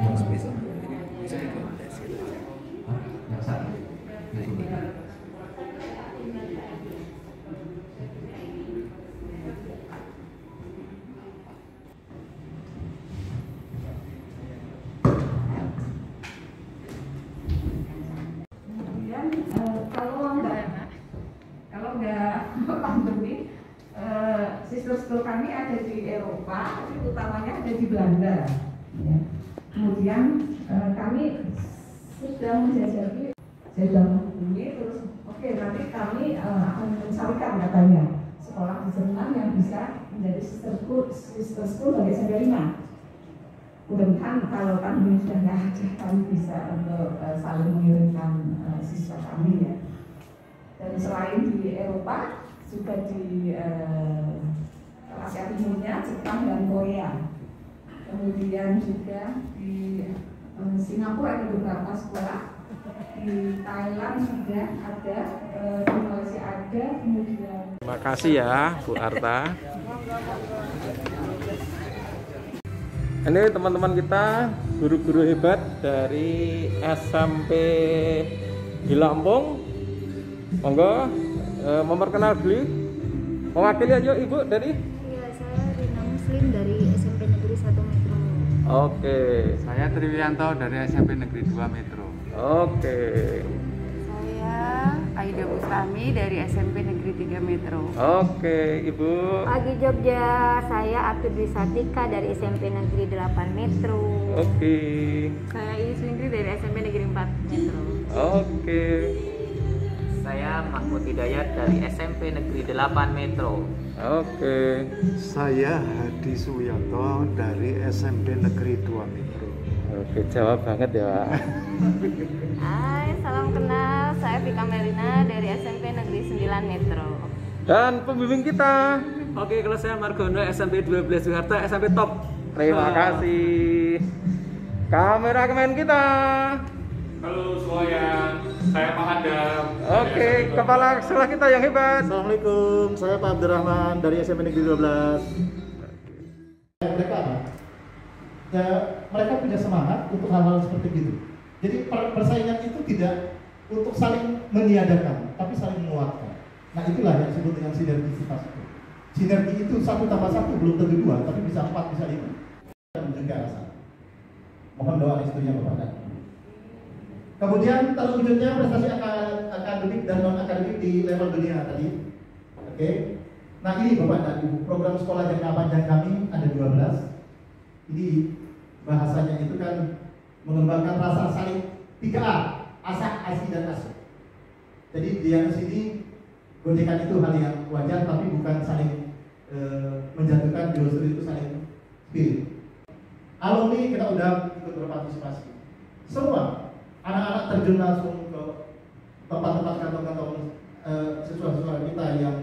Bisa bisa rekomendasi aja. Yang satu. Nah ini. Kemudian kalau nggak pandemi, sister kami ada di Eropa, tapi utamanya ada di Belanda. Ya. Kemudian kami sudah menjajaki, saya sudah menghubungi, terus oke, nanti kami akan mencarikan katanya sekolah di Jerman yang bisa menjadi sister school bagi SMP 5. Mudah-mudahan kalau pandemi sudah nggak ada, kami bisa untuk saling mengirimkan siswa kami ya. Dan selain di Eropa, juga di Asia Timurnya, Jepang dan Korea. Kemudian juga di Singapura ada beberapa sekolah, di Thailand sudah ada, di Malaysia ada, kemudian. Terima kasih ya Bu Arta. Ini teman-teman kita, guru-guru hebat dari SMP di Lampung. Monggo memperkenal diri. Mewakili aja Ibu dari? Iya, saya Rina Muslim dari SMP Negeri 1 Metro. Oke. Saya Triwianto dari SMP Negeri 2 Metro. Oke. Saya Aida Bustami dari SMP Negeri 3 Metro. Oke, Ibu. Pagi Jogja, saya Api Dwisatika dari SMP Negeri 8 Metro. Oke. Saya Iis Windri dari SMP Negeri 4 Metro. Oke. Saya Mahmud Hidayat dari SMP Negeri 8 Metro. Oke. Saya Hadi Suyanto dari SMP Negeri 2 Metro. Oke, jawab banget ya. Hai, salam kenal. Saya Vika Melina dari SMP Negeri 9 Metro. Dan pembimbing kita. Oke, kalau saya Margono SMP 12 Jakarta, SMP top. Terima kasih. Kameramen kita. Halo semuanya, saya Pak Adam. Oke, kepala sekolah kita yang hebat. Assalamualaikum, saya Pak Abdurrahman dari SMP Negeri 12. Mereka apa? Ya, mereka punya semangat untuk hal-hal seperti itu. Jadi persaingan itu tidak untuk saling meniadakan, tapi saling menguatkan. Nah itulah yang disebut dengan sinergisitas itu. Sinergi itu 1 tambah 1 belum tentu 2, tapi bisa 4, bisa 5. Dan menjaga rasa. Mohon doa restunya Bapak dan Ibu. Kemudian terwujudnya prestasi akademik dan non akademik di level dunia tadi. Oke. Nah ini Bapak dan Ibu, program sekolah jangka panjang kami ada 12. Ini bahasanya itu kan mengembangkan rasa saling 3A, asa, asi, dan asuh. Jadi di sini gojekan itu hal yang wajar, tapi bukan saling menjatuhkan, justru itu saling spirit. Alumni kita udah ikut berpartisipasi. Semua anak-anak terjun langsung ke tempat-tempat kantong-kantong siswa-siswa kita yang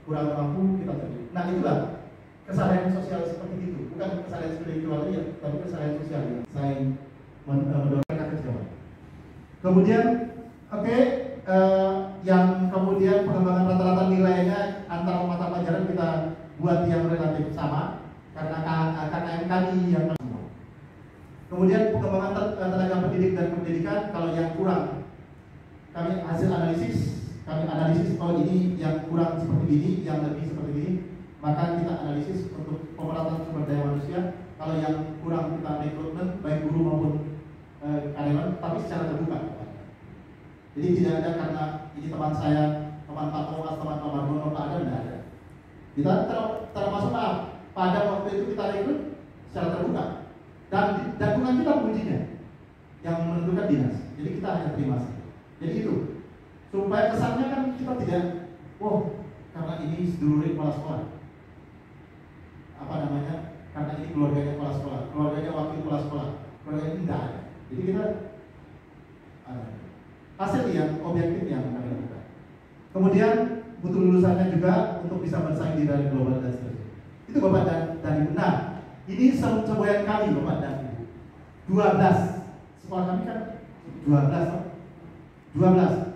kurang mampu, kita terjun. Nah itulah kesalahan sosial seperti itu, bukan kesalahan spiritual ya, tapi kesalahan sosial yang saya mendorongkan kerjaan. Kemudian, yang kemudian pengembangan rata-rata nilainya antara mata pelajaran kita buat yang relatif sama, karena KKM kami yang semua. Kemudian pengembangan tenaga pendidik dan pendidikan, kalau yang kurang, kami hasil analisis, oh ini yang kurang seperti ini, yang lebih seperti ini. Maka kita analisis untuk pemerataan sumber daya manusia. Kalau yang kurang kita rekrutmen baik guru maupun karyawan, tapi secara terbuka. Jadi tidak ada karena ini teman saya, teman Pak Thomas, teman Pak Margono, Pak Adam, tidak ada. Kita termasuk Pak Adam waktu itu kita rekrut secara terbuka. Dan bukan kita mengujinya, yang menentukan dinas. Jadi kita hanya terima saja. Jadi itu supaya kesannya kan kita tidak, karena ini sedulur kepala sekolah. Karena ini keluarganya kepala sekolah, keluarganya wakil kepala sekolah, keluarga ini tidak ada. Jadi kita hasil yang objektif yang kami lakukan. Kemudian butuh lulusannya juga untuk bisa bersaing di dalam global dan seterusnya. Itu Bapak dan Ibu. Nah, ini semboyan kami Bapak dan Ibu. 12 sekolah kami kan 12.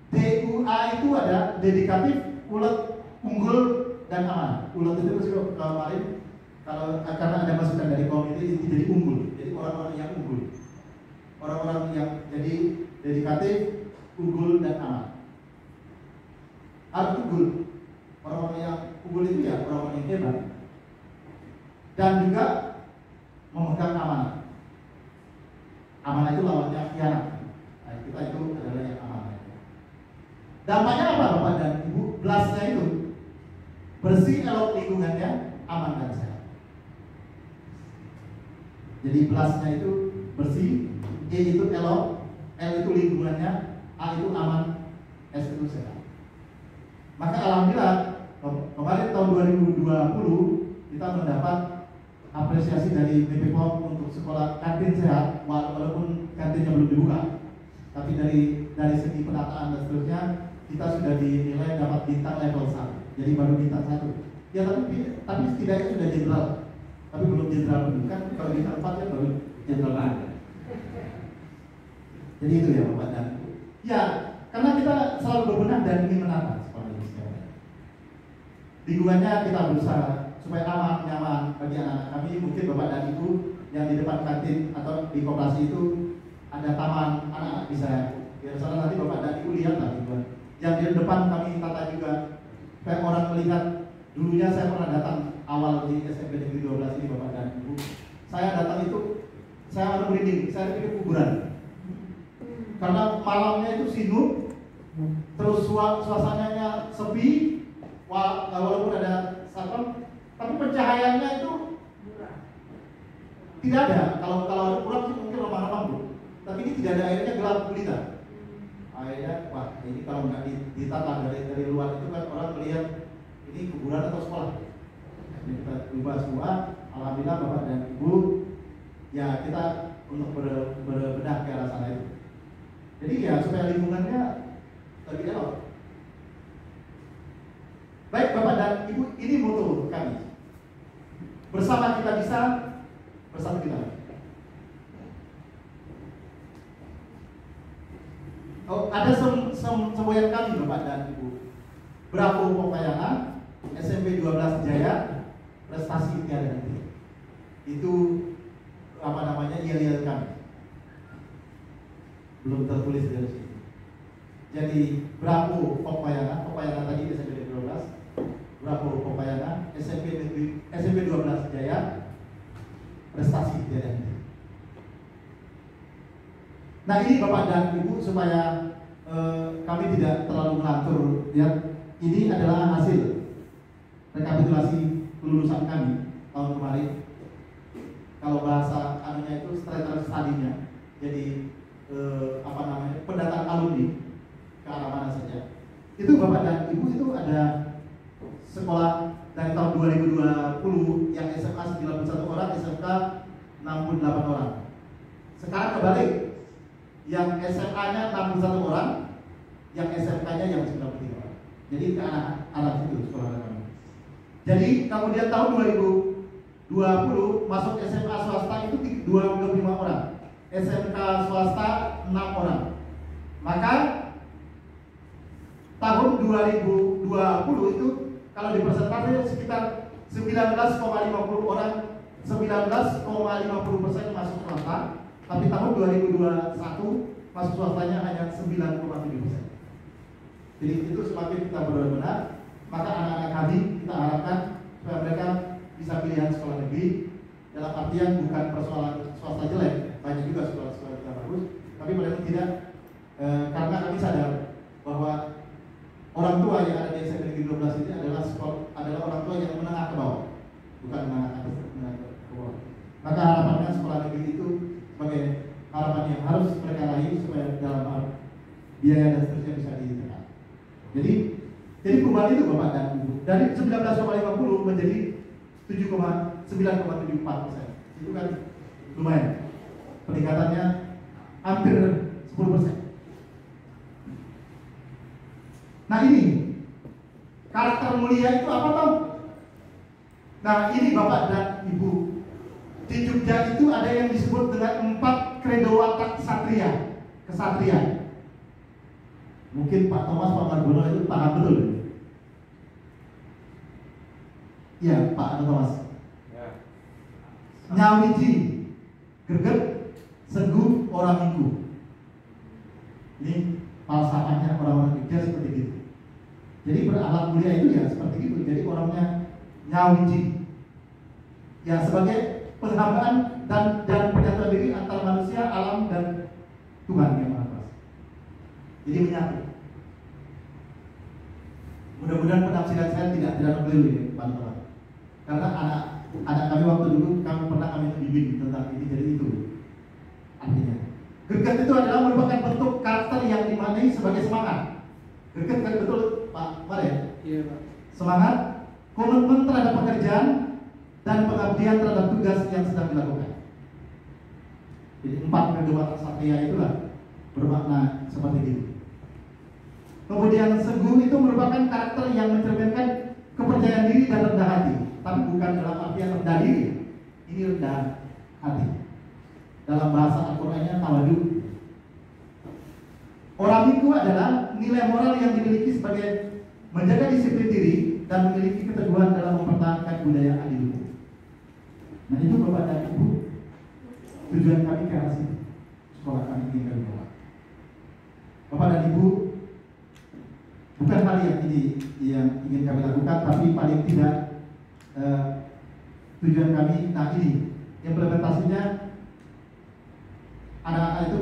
DUA itu ada dedikatif, ulet, unggul, dan amanah. Ulet itu kemarin kalau karena ada masukan dari komite itu jadi unggul, jadi orang-orang yang unggul. orang-orang yang jadi dedikatif, unggul dan aman. Harus unggul. Orang-orang yang unggul itu ya orang-orang yang hebat. Dan juga memegang amanah. Amanah itu lawannya khianat. Nah, kita itu adalah yang amanah. Dampaknya apa Bapak dan Ibu? Belasnya itu bersih, elok lingkungannya, aman dan sehat. Jadi belasnya itu bersih, E itu elok, L itu lingkungannya, A itu aman, S itu sehat. Maka alhamdulillah kemarin tahun 2020 kita mendapat apresiasi dari BPOM untuk sekolah kantin sehat, walaupun kantinnya belum dibuka, tapi dari segi penataan dan seterusnya kita sudah dinilai dapat bintang level 1, jadi baru bintang 1. Ya tapi setidaknya sudah jenderal, tapi belum jenderal dulu kan, kalau bintang 4 ya baru jenderal lagi. Jadi itu ya Bapak dan Ibu. Ya, karena kita selalu berbenah dan ingin menata sekolah ini sekarang. Lingkungannya kita berusaha supaya aman, nyaman bagi anak-anak kami. Mungkin Bapak dan Ibu yang di depan kantin atau di koperasi itu ada taman, anak-anak bisa ya sana nanti Bapak dan Ibu lihat lah lingkungan. Yang di depan kami tata juga supaya orang melihat. Dulunya saya pernah datang awal di SMP Negeri 12 ini Bapak dan Ibu. Saya datang itu saya merinding, saya pikir kuburan. Karena malamnya itu sinut, terus suasananya sepi, walaupun ada satpam, tapi pencahayaannya itu tidak ada. Kalau ada kurang sih mungkin remang-remang Bu. Tapi ini tidak ada, airnya gelap gulita. Airnya, wah ini kalau nggak ditata dari luar itu kan orang melihat ini kuburan atau sekolah. Jadi kita ubah semua. Alhamdulillah Bapak dan Ibu, ya kita untuk berbenah ke arah sana itu. Jadi ya supaya lingkungannya lebih elok. Baik Bapak dan Ibu, ini moto kami. Bersama kita bisa, bersama kita. Oh, ada semboyan kami Bapak dan Ibu. Bravo Pokayana, SMP 12 Jaya, prestasi tiada henti. Itu apa namanya yel-yel kami. Belum tertulis dari sini. Jadi Bravo Pokayana tadi SMP 12, Bravo Pokayana, SMP 12 Jaya, prestasi tiada henti. Nah ini Bapak dan Ibu supaya kami tidak terlalu melantur ya. Ini adalah hasil rekapitulasi kelulusan kami tahun kemarin. Kalau bahasa anunya itu strata study-nya, jadi apa namanya pendataan alumni ke arah mana saja. Itu Bapak dan Ibu itu ada sekolah dari tahun 2020 yang SMA 91 orang, SMK 68 orang. Sekarang kebalik, yang SMA-nya 61 orang, yang SMK-nya yang 93 orang. Jadi ke arah situ sekolah kami. Jadi kemudian tahun 2020 masuk SMA swasta itu 25 orang, SMK swasta 6 orang. Maka tahun 2020 itu kalau di persentase sekitar 19,50 orang, 19,50% masuk swasta. Tapi tahun 2021 masuk swastanya hanya 9,7%. Jadi itu semakin kita benar-benar, maka anak-anak kami kita harapkan supaya mereka bisa pilihan sekolah negeri. Dalam artian bukan persoalan swasta jelek, banyak juga sekolah-sekolah kita bagus, tapi paling tidak karena kami sadar bahwa orang tua yang ada di SMP Negeri 12 ini adalah orang tua yang menengah ke bawah, bukan menengah ke bawah. Maka harapannya sekolah negeri itu sebagai harapan yang harus mereka raih supaya dalam biaya dan seterusnya bisa ditekan. Jadi perubahan itu Bapak dan Ibu dari 19,50 menjadi 9,74%. Itu kan lumayan. Peningkatannya hampir 10%. Nah ini karakter mulia itu apa toh? Nah ini Bapak dan Ibu, di Jogja itu ada yang disebut dengan 4 kredo watak satria, kesatria. Mungkin Pak Thomas, Pak Margono itu paham betul. Iya Pak Thomas. Ya. Nyawiji, greget, sengguh, ora orang minggu. Ini falsafahnya orang-orang gereja seperti itu. Jadi berakhlak mulia itu ya seperti itu. Jadi orangnya nyawiji. Ya sebagai penghambaan dan penyatuan diri antara manusia, alam dan Tuhan yang Maha Kuasa. Jadi menyatu. Mudah-mudahan penafsiran saya tidak keliru ya, teman-teman. Karena anak kami waktu dulu kami bimbing tentang ini, jadi itu artinya. Greget itu adalah merupakan bentuk karakter yang dimaknai sebagai semangat. Greget kan betul Pak Mare? Iya Pak. Semangat, komitmen terhadap pekerjaan dan pengabdian terhadap tugas yang sedang dilakukan. Jadi 4 kegemaran satria itulah bermakna seperti itu. Kemudian sengguh itu merupakan karakter yang mencerminkan kepercayaan diri dan rendah hati, tapi bukan dalam artian rendah diri. Ini rendah hati. Dalam bahasa Al-Qur'annya tawadu. Orang itu adalah nilai moral yang dimiliki sebagai menjaga disiplin diri dan memiliki keteguhan dalam mempertahankan budaya adil. Nah itu Bapak dan Ibu, tujuan kami ke arah sini. Sekolah kami ini kami bawa. Bapak dan Ibu, bukan hal yang ingin kami lakukan, tapi paling tidak tujuan kami. Nah ini implementasinya, anak-anak itu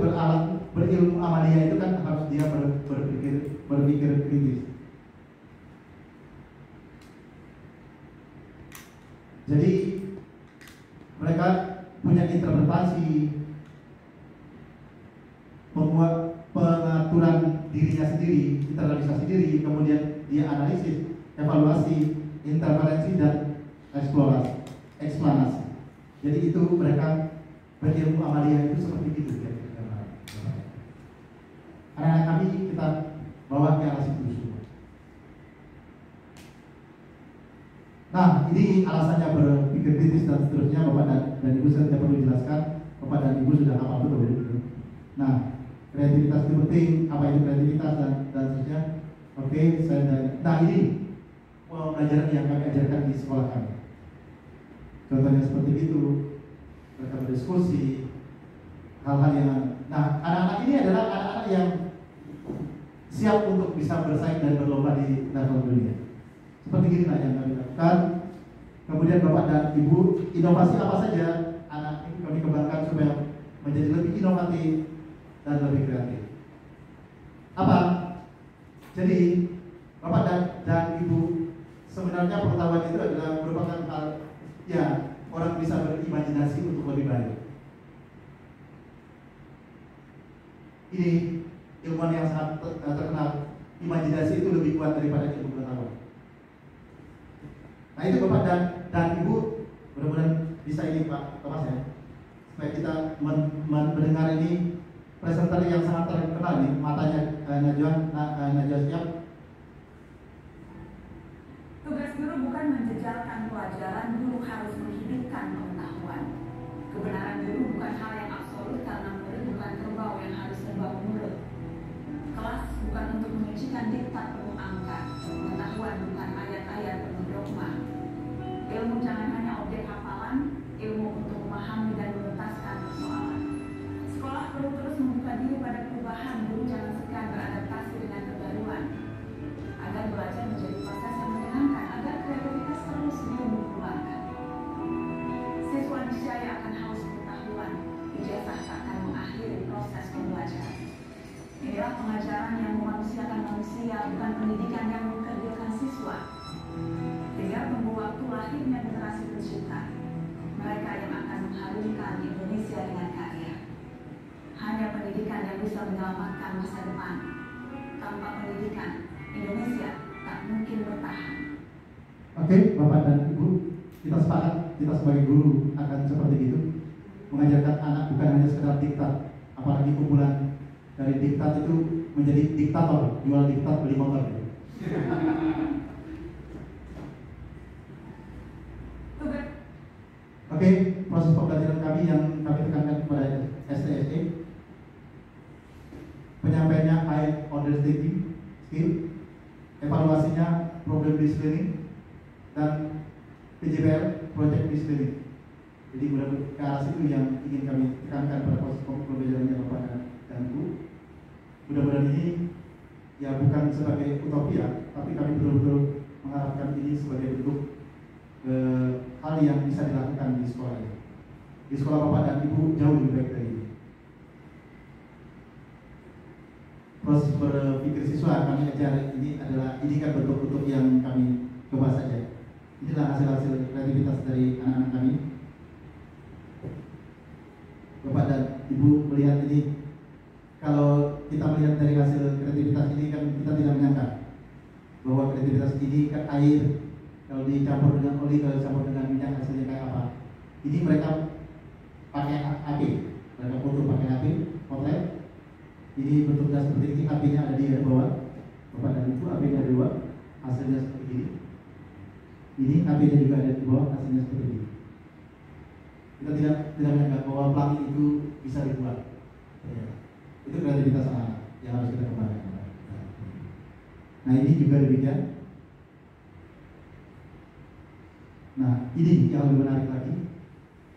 berilmu amalia itu kan harus dia berpikir kritis. Jadi mereka punya interpretasi, membuat pengaturan dirinya sendiri, internalisasi diri, kemudian dia analisis, evaluasi, interferensi dan eksplanasi. Jadi itu mereka berilmu amalia itu seperti itu. Anak-anak kami kita bawa ke arah situ semua. Nah, ini alasannya berpikir kritis dan seterusnya. Bapak dan Ibu saya tidak perlu jelaskan. Bapak dan Ibu sudah hafal betul. Nah, kreativitas itu penting. Apa itu kreativitas dan seterusnya? Oke, nah ini pelajaran yang kami ajarkan di sekolah kami. Contohnya seperti itu. Mereka berdiskusi hal-hal yang. Nah, anak-anak ini adalah anak-anak yang siap untuk bisa bersaing dan berlomba di level dunia. Seperti inilah yang kami lakukan. Kemudian Bapak dan Ibu, inovasi apa saja anak ini kami kembangkan supaya menjadi lebih inovatif dan lebih kreatif. Apa? Jadi Bapak dan Ibu, sebenarnya pengetahuan itu adalah merupakan hal ya orang bisa berimajinasi untuk lebih baik. Ini ilmuwan yang sangat terkenal, imajinasi itu lebih kuat daripada ilmu pengetahuan. Nah itu Bapak dan Ibu, mudah-mudahan bisa ini Pak Thomas ya, supaya kita mendengar ini presenter yang sangat terkenal nih, matanya Najwa siap. Tugas guru bukan menjejalkan pelajaran, guru harus menghidupkan pengetahuan. Kebenaran guru bukan hal yang absolut karena murid bukan kerbau yang harus serba menurut. Kelas bukan untuk menyucikan diktat penuh angka. Pengetahuan bukan ayat-ayat penuh dogma. Ilmu jangan hanya objek hafalan, ilmu untuk memahami dan menuntaskan persoalan. Sekolah perlu terus membuka diri pada perubahan, guru jangan segan beradaptasi dengan kebaruan. Agar belajar menjadi proses yang menyenangkan, agar kreativitas terus dikembangkan. Siswa niscaya akan haus pengetahuan, ijazah akan mengakhiri proses pembelajaran. Inilah pengajaran yang memanusiakan manusia, bukan pendidikan yang mengkerdilkan siswa. Tinggal tunggu waktu lahirnya generasi tercinta, mereka yang akan mengharumkan Indonesia dengan karya. Hanya pendidikan yang bisa menyelamatkan masa depan. Tanpa pendidikan, Indonesia tak mungkin bertahan. Oke, Bapak dan Ibu, kita sepakat, kita sebagai guru akan seperti itu, mengajarkan anak bukan hanya sekedar diktat, apalagi kumpulan dari diktat itu menjadi diktator, jual diktat beli motor. Oke, proses pembelajaran kami yang kami tekankan kepada STSE, penyampaiannya high order thinking skill, evaluasinya problem based learning, dan PJBL project based learning. Jadi mudah-mudahan ke arah situ yang ingin kami tekankan pada proses pembelajarannya Bapak mudah-mudahan ini ya bukan sebagai utopia, tapi kami betul-betul mengharapkan ini sebagai bentuk hal yang bisa dilakukan di sekolah ini. Di sekolah Bapak dan Ibu jauh lebih baik dari ini. Proses berpikir siswa kami ajar ini kan bentuk-bentuk yang kami coba saja. Inilah hasil-hasil kreativitas dari anak-anak kami. Bapak dan Ibu melihat ini, kalau kita melihat dari hasil kreativitas ini kan kita tidak menyangka bahwa kreativitas ini kan air, kalau dicampur dengan oli, kalau dicampur dengan minyak hasilnya kayak apa. Ini mereka pakai api, mereka foto pakai api, potret. Ini bentuknya seperti ini, apinya ada di bawah. Bapak dan Ibu, apinya ada di bawah, hasilnya seperti ini. Ini apinya juga ada di bawah, hasilnya seperti ini. Kita tidak menyangka bahwa pelangi itu bisa dibuat. Ya. Itu kreativitas anak yang harus kita kembangkan. Nah ini juga demikian. Nah ini yang lebih menarik lagi.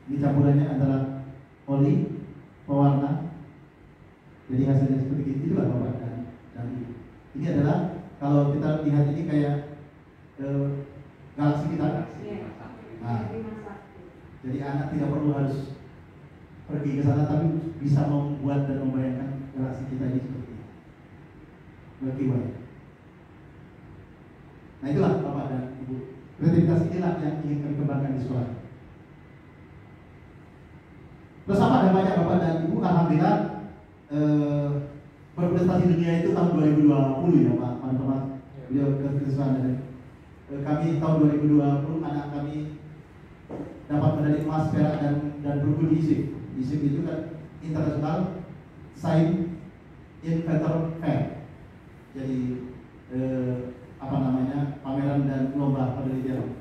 Ini campurannya antara oli, pewarna. Jadi hasilnya seperti itu. Itulah Bapak dan Ibu. Ini adalah kalau kita lihat ini kayak galaksi kita. Nah, jadi anak tidak perlu harus pergi ke sana, tapi bisa membuat dan membayangkan galaksi kita ini seperti ini. Berkibar. Nah itulah Bapak dan Ibu. Kreativitas inilah yang ingin kami kembangkan di sekolah. Bersama ada banyak Bapak dan Ibu, alhamdulillah berprestasi dunia itu tahun 2020 ya Pak teman-teman. Beliau kesesatan kami tahun 2020 anak kami dapat medali emas, perak dan perunggu di ISIP. ISIP itu kan International Science Inventor Fair. Jadi pameran dan lomba penelitian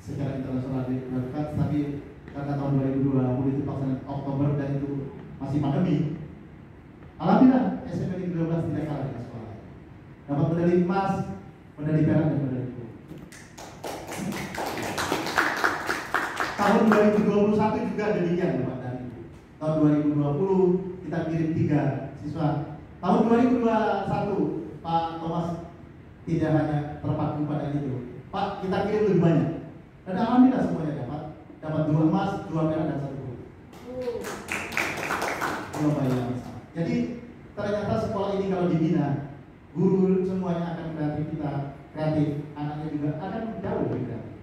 secara internasional dilakukan, tapi karena tahun 2020 itu pelaksanaan Oktober dan itu masih pandemi. Alhamdulillah SMP Negeri 12 tidak kalah dengan sekolah. Dapat medali emas, medali perak dan medali perunggu. Tahun 2021 juga demikian Bapak dan Ibu. Tahun 2020 kita kirim 3 siswa. Tahun 2021 Pak Thomas tidak hanya terpaku pada itu. Pak, kita kirim lebih banyak. Dan alhamdulillah semuanya dapat 2 emas, 2 perak dan 1 perunggu. Jadi ternyata sekolah ini kalau dibina, guru semuanya akan kreatif, anaknya juga akan jauh lebih kreatif.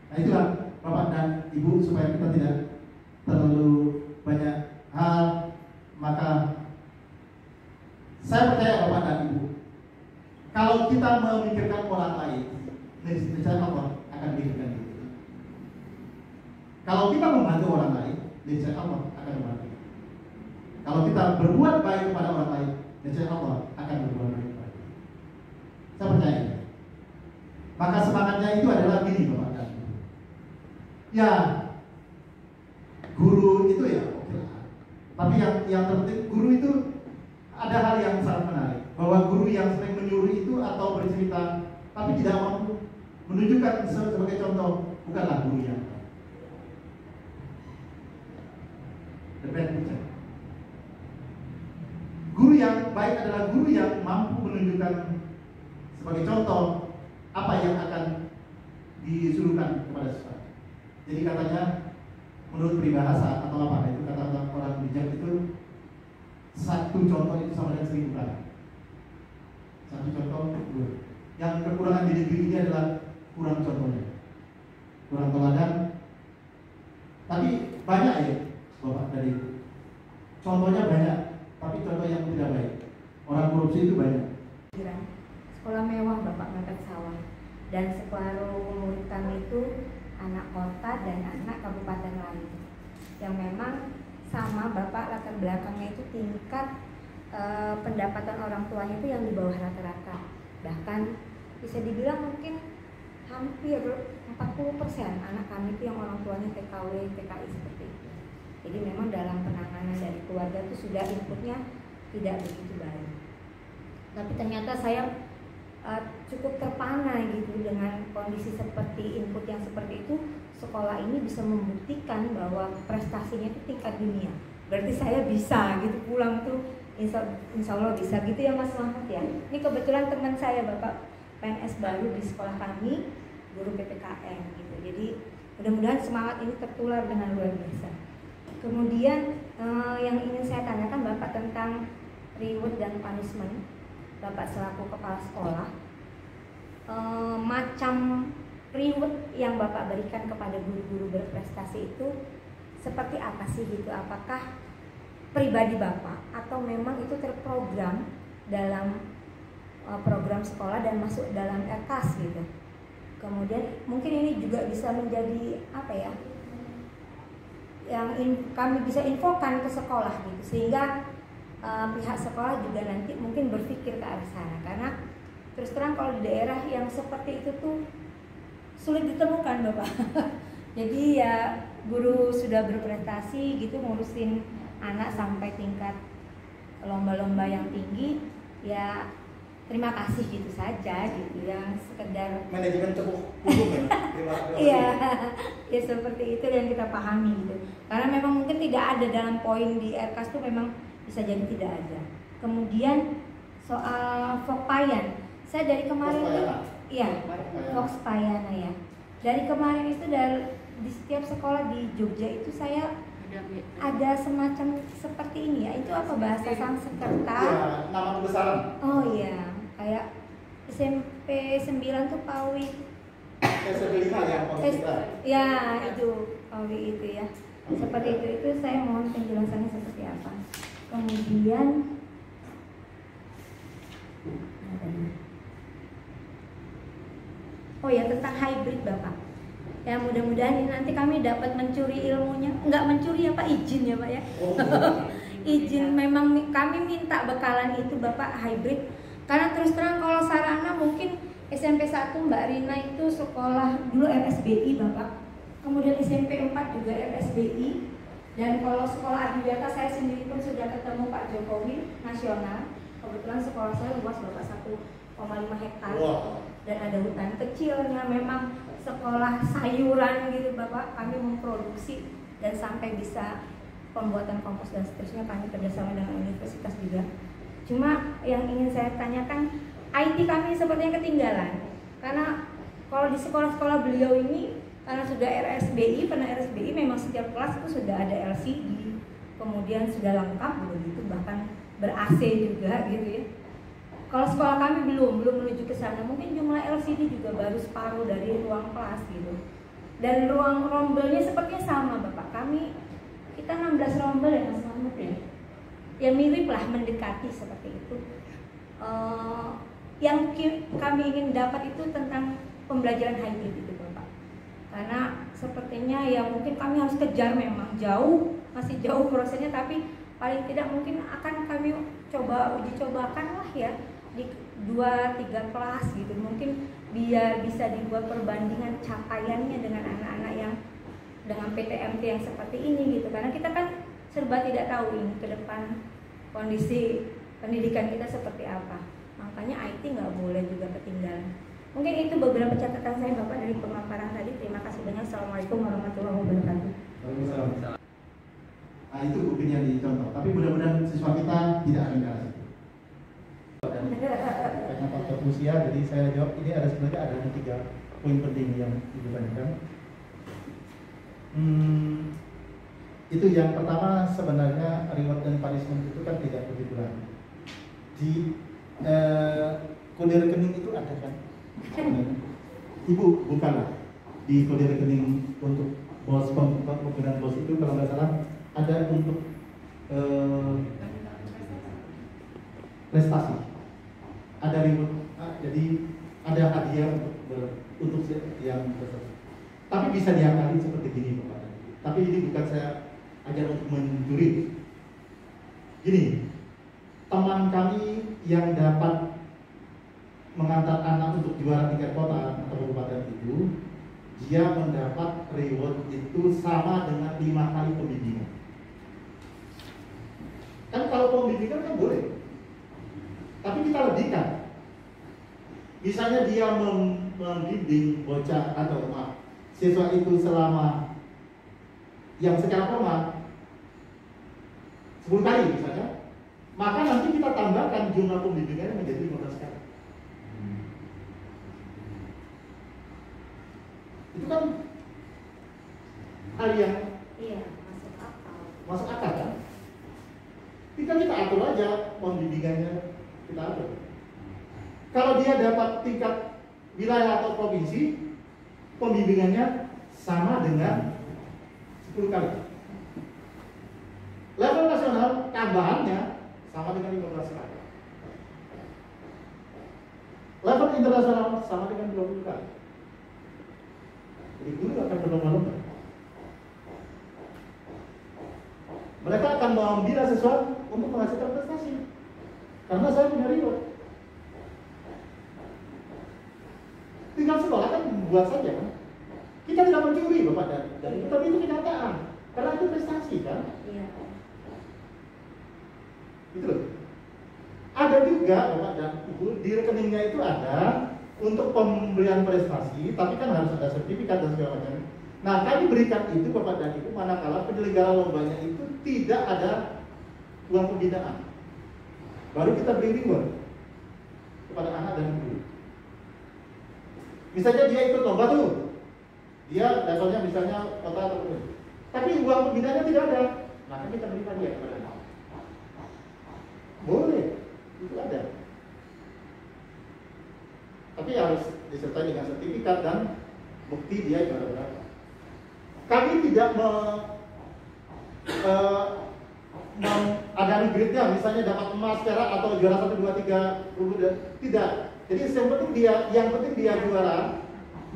Nah itulah Bapak dan Ibu, supaya kita tidak terlalu banyak hal, maka saya percaya Bapak dan Ibu, kalau kita memikirkan orang lain, niscaya Allah akan memikirkan kita. Kalau kita membantu orang lain, niscaya Allah akan membantu. Kalau kita berbuat baik kepada orang lain, niscaya Allah akan berbuat baik kepada kita. Saya percaya. Maka semangatnya itu adalah gini Bapak dan Ibu. Ya, guru itu ya oke lah. Tapi yang terpenting guru itu ada hal yang sangat menarik, bahwa guru yang sering menyuruh itu atau bercerita tapi tidak mampu menunjukkan sebagai contoh, bukanlah guru yang baik. Guru yang baik adalah guru yang mampu menunjukkan sebagai contoh apa yang akan disuruhkan kepada siswa. Jadi katanya menurut peribahasa atau apa itu kata orang bijak itu, satu contoh itu sama dengan 1000 kali. Satu contoh itu. Yang kekurangan di negeri ini adalah kurang contohnya, kurang teladan. Tapi banyak ya Bapak dari contohnya banyak, tapi contoh yang tidak baik. Orang korupsi itu banyak. Sekolah mewah Bapak Mepet Sawah, dan separuh murid kami itu anak kota dan anak kabupaten lain, yang memang sama Bapak latar belakangnya itu tingkat pendapatan orang tuanya itu yang di bawah rata-rata. Bahkan bisa dibilang mungkin hampir 40% anak kami itu yang orang tuanya TKW, TKI seperti itu. Jadi memang dalam penanganan dari keluarga itu sudah inputnya tidak begitu baik. Tapi ternyata saya cukup terpana gitu dengan kondisi seperti input yang seperti itu. Sekolah ini bisa membuktikan bahwa prestasinya itu tingkat dunia. Berarti saya bisa gitu pulang tuh insya Allah bisa gitu ya Mas Muhammad ya. Ini kebetulan teman saya Bapak PNS baru di sekolah kami, guru PPKN gitu. Jadi mudah-mudahan semangat ini tertular dengan luar biasa. Kemudian yang ingin saya tanyakan Bapak tentang reward dan punishment. Bapak selaku kepala sekolah, macam reward yang Bapak berikan kepada guru-guru berprestasi itu seperti apa sih gitu? Apakah pribadi Bapak atau memang itu terprogram dalam program sekolah dan masuk dalam RKAS gitu? Kemudian mungkin ini juga bisa menjadi apa ya, yang kami bisa infokan ke sekolah gitu, sehingga pihak sekolah juga nanti mungkin berpikir ke arah sana. Karena terus terang kalau di daerah yang seperti itu tuh sulit ditemukan Bapak. Jadi ya guru sudah berprestasi gitu ngurusin anak sampai tingkat lomba-lomba yang tinggi, ya terima kasih gitu saja gitu, yang sekedar manajemen cukup umum ya. Iya, ya seperti itu yang kita pahami gitu. Karena memang mungkin tidak ada dalam poin di RKAS itu, memang bisa jadi tidak ada. Kemudian soal Fokpayan, saya dari kemarin itu, iya, Fokpayana ya. Dari kemarin itu di setiap sekolah di Jogja itu saya ada semacam seperti ini ya. Itu apa bahasa Sanskerta? Ya, nama kebesaran. Oh iya, kayak SMP 9 tuh PAWI. SMP 5 ya, ya itu PAWI itu ya. Seperti itu saya mohon penjelasannya seperti apa. Kemudian oh ya, tentang hybrid Bapak. Ya mudah-mudahan ini nanti kami dapat mencuri ilmunya. Enggak mencuri ya Pak, izin ya Pak ya. Izin, memang kami minta bekalan itu Bapak hybrid. Karena terus terang kalau sarana mungkin SMP 1 Mbak Rina itu sekolah dulu RSBI Bapak. Kemudian SMP 4 juga RSBI. Dan kalau sekolah Adiwiyata saya sendiri pun sudah ketemu Pak Jokowi nasional. Kebetulan sekolah saya luas Bapak 1,5 hektar. Dan ada hutan kecilnya, memang sekolah sayuran gitu Bapak, kami memproduksi dan sampai bisa pembuatan kompos dan seterusnya, kami kerjasama dengan universitas juga. Cuma yang ingin saya tanyakan, IT kami sepertinya ketinggalan, karena kalau di sekolah-sekolah beliau ini karena sudah RSBI, pernah RSBI, memang setiap kelas itu sudah ada LCD, kemudian sudah lengkap begitu, bahkan ber-AC juga gitu ya. Kalau sekolah kami belum menuju ke sana. Mungkin jumlah LCD juga baru separuh dari ruang kelas gitu. Dan ruang rombelnya sepertinya sama Bapak. Kita 16 rombel ya Mas Muhammad ya. Ya mirip lah, mendekati seperti itu. Yang kami ingin dapat itu tentang pembelajaran hybrid itu Bapak. Karena sepertinya ya mungkin kami harus kejar, memang jauh, masih jauh prosesnya, tapi paling tidak mungkin akan kami uji cobakan lah ya di 2-3 kelas gitu, mungkin biar bisa dibuat perbandingan capaiannya dengan anak-anak yang dengan PTMT yang seperti ini gitu. Karena kita kan serba tidak tahu ini ke depan kondisi pendidikan kita seperti apa, makanya IT nggak boleh juga ketinggalan. Mungkin itu beberapa catatan saya Bapak dari pemaparan tadi. Terima kasih banyak. Assalamualaikum warahmatullahi wabarakatuh. Waalaikumsalam. Nah itu buktinya di contoh, tapi mudah-mudahan siswa kita tidak akan kalah. Karena faktor usia, jadi saya jawab ini sebenarnya ada 3 poin penting yang ditanyakan. Itu yang pertama, sebenarnya reward dan punishment itu kan tidak begitu di kode rekening itu ada kan? Ibu bukanlah di kode rekening untuk bos, penggunaan bos itu kalau nggak salah ada untuk prestasi, ada reward, jadi ada hadiah untuk yang prestasi. Tapi bisa diakali seperti gini Bapak. Tapi ini bukan saya ajar untuk mencuri. Gini, teman kami yang dapat mengantar anak untuk juara tingkat kota atau kabupaten itu, dia mendapat reward itu sama dengan 5 kali pembimbingan. Kan kalau pembimbingan kan boleh, tapi kita lebihkan. Misalnya dia membimbing bocah atau siswa itu selama yang secara formal 10 kali misalnya, maka tambahkan jumlah pembimbingannya menjadi 15 kali. Itu kan hal yang masuk akal kan? Kita atur aja pembimbingannya, kita atur. Kalau dia dapat tingkat wilayah atau provinsi, pembimbingannya sama dengan 10 kali. Level nasional tambahannya sama dengan 15 kali. Level internasional sama dengan 20 kali. Jadi guru akan berlomba-lomba. Mereka akan membina sesuatu untuk menghasilkan prestasi. Karena saya punya reward. Tinggal sekolah kan buat saja kan. Kita tidak mencuri Bapak dan Ibu, tapi itu kenyataan. Karena itu prestasi kan. Iya. Gitu loh. Ada juga Bapak dan Ibu di rekeningnya itu ada untuk pemberian prestasi, tapi kan harus ada sertifikat dan segala macam. Nah, kami berikan itu Bapak dan Ibu manakala penyelenggara lombanya itu tidak ada uang pembinaan. Baru kita beri reward kepada anak dan guru. Misalnya dia ikut lomba tuh, dia levelnya misalnya kota atau provinsi, tapi uang pembinaannya tidak ada, maka kita berikan dia kepada anak. Boleh, itu ada. Tapi harus disertai dengan sertifikat dan bukti dia juara berapa. Kami tidak ada grade-nya, misalnya dapat emas, perak atau juara 1, 2, 3, tidak. Jadi yang penting dia juara,